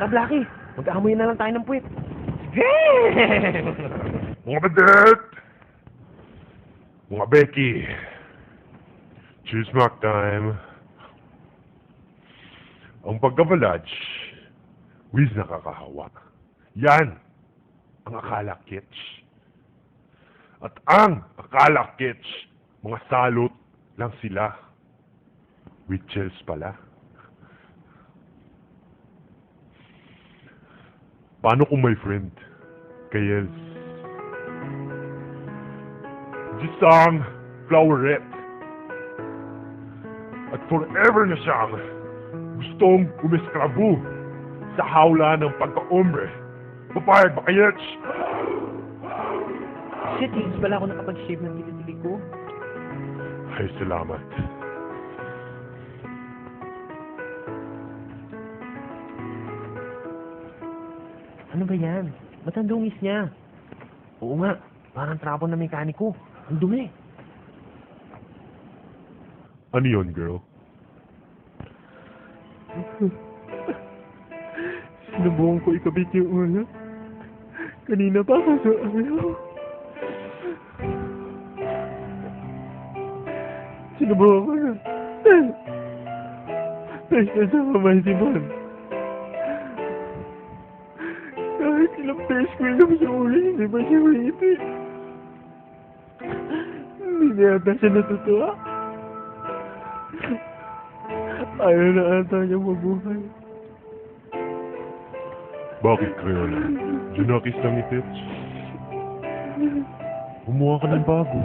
Tara, Blackie. Mag-aamoy na lang tayo ng puwit. Mga badet! Mga Becky! Cheers smack time! Ang pagkabalaj, whiz nakakahawa. Yan! Ang akala kitsch. At ang akala kitsch, mga salot lang sila. Witches pala. Paano kung my friend, Kayels? Gisang Floweret. At forever na siyang gustong umiskrabu sa hawla ng pagka-ombre. Papayag ba, Kayels? Shit, hindi pala ako nakapag-shave ng kilikili ko. Ay, salamat. Ano ba yan? Ba't ang dungis niya? Oo nga, parang trapo na mekaniko. Ang dumi. Ano yun, girl? Sinubukan ko ikabit yung ulo. Kanina pa ako sa ayaw. Sinubukan ko na. Tapos na sa kamay si Man. Kahit ilang beses ko ilap sa ulo, hindi ba siya ulitin? Hindi na yata siya natutuwa. Ayaw na ata niya mabuhay. Bakit, Crayola? Junakis lang ni Tets. Gumawa ka ng bago.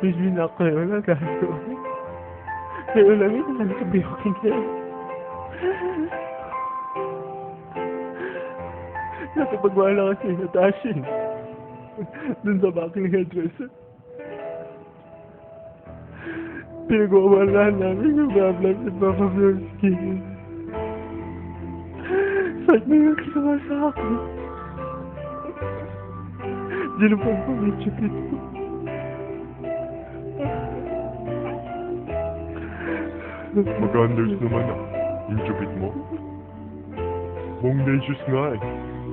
Please be na kayo na gato. Kayo lang ito lang sa biyokin niya. Nakapagwala kasi sa Tashin. Dun sa baking hairdresser. Pinag-uwalahan namin yung bablag at Papa Florski. Saan mo yung kasama sa akin? Dinupang pamitsupit ko. Mag-unders naman ah. Yung chupit mo. Bongdacious nga eh.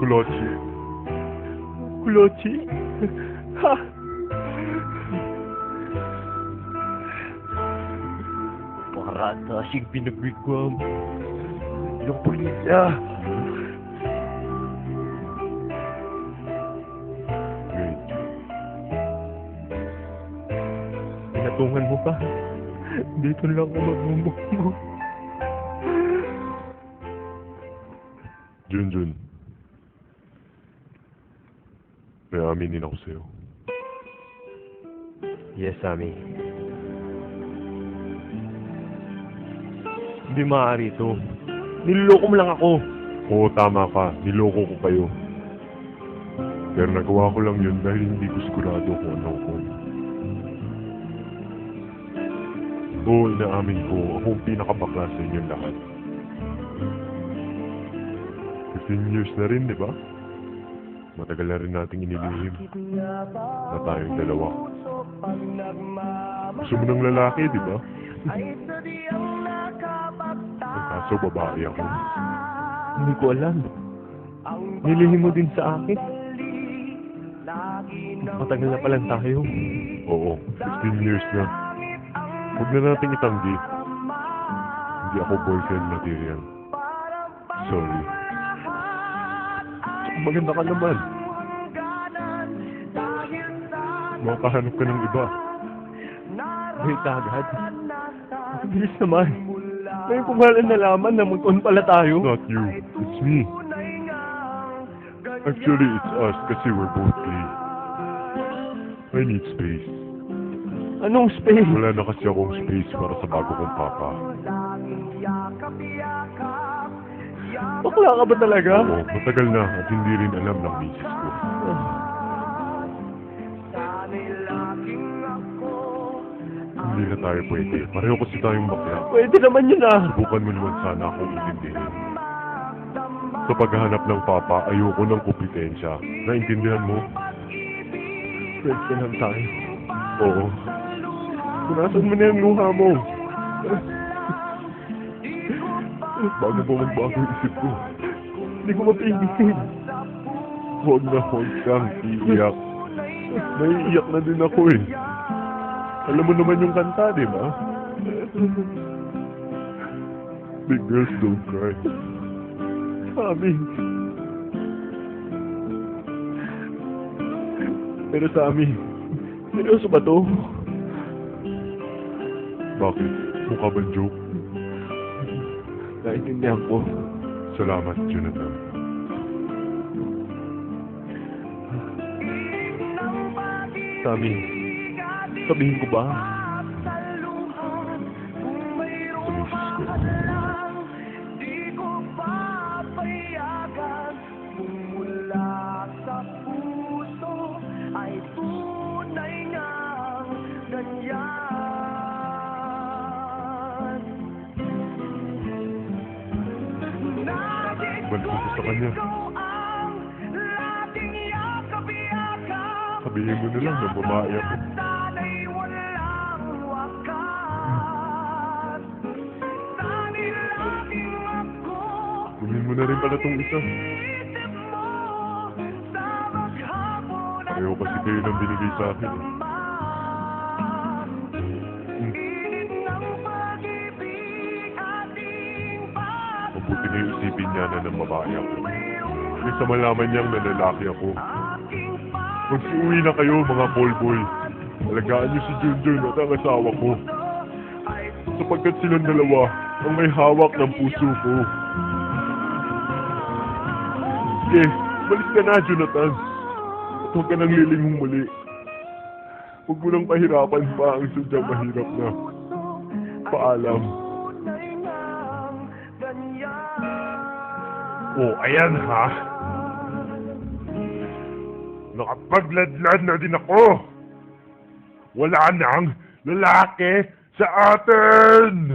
Kulochi. Kulochi? Ha! Para tasing pinagwigwam. Yung pulisya. Great. Pinatungan mo pa. Dito lang ako magbumuk mo. Junjun. May aminin ako sa'yo. Yes, Sammy. Hindi maaari ito. Niloloko mo lang ako. Oo, tama ka. Niloko ko kayo. Pero nagawa ko lang yun dahil hindi ko sigurado kung ano ko. Oo, inaamin ko. Ako ang pinakabakla sa inyong lahat. 15 years na rin, di ba? Matagal na rin nating inilihim na tayong dalawa. Gusto mo ng lalaki, di ba? Kaso babae ako. Hindi ko alam. Nilihim mo din sa akin. Matagal na palang tayo. Oo, 15 years na. Huwag na nating itanggi. Hindi ako boyfriend material. Sorry. Maganda ka naman. Makahanap ka ng iba. Wait agad. Bilis naman. Ngayon ko nga lang nalaman na magkon pala tayo. Not you. It's me. Actually, it's us kasi we're both gay. I need space. Anong space? Wala na kasi akong space para sa bago kong papa. Bakla ka ba talaga? Oo, matagal na at hindi rin alam ng misis ko. Hindi na tayo pwede. Pareho kasi tayong bakla. Pwede naman yun ah. Subukan mo naman sana akong intindihin. Sa paghahanap ng papa, ayoko ng kompetensya. Naintindihan mo? Friends na lang tayo. Oo. Punasan mo na yung luha mo. Bago pa magbago ang isip ko, hindi ko mapigil. Huwag kang iiyak. Naiiyak na din ako eh. Alam mo naman yung kanta, di ba? Big girls don't cry. Sabi. Pero Sammy, seryoso ba to? Bakit? Mukha bang joke? Naintindihan ko. Salamat, Jonathan. Sammy, sabihin ko ba? Sa misis ko. Balik mo sa kanya. Sabihin mo na lang na babae ako. Kunin mo na rin pala tong isa. Pareho kasi kayo nang binigay sa akin. Mabuti na yung isipin niya na ng babae ako. Kaysa malaman niyang na lalaki ako. Magsiuwi na kayo mga callboy. Alagaan niyo si Junjun at ang asawa ko. Sapagkat silang dalawa ang may hawak ng puso ko. Sige, balis ka na, Jonathan. At huwag ka nang lilinghong muli. Huwag mo nang pahirapan pa ang sadyang mahirap na. Paalam. Oh, ayan ha. Nakapagladlad na din ako. Wala nang lalaki sa atin.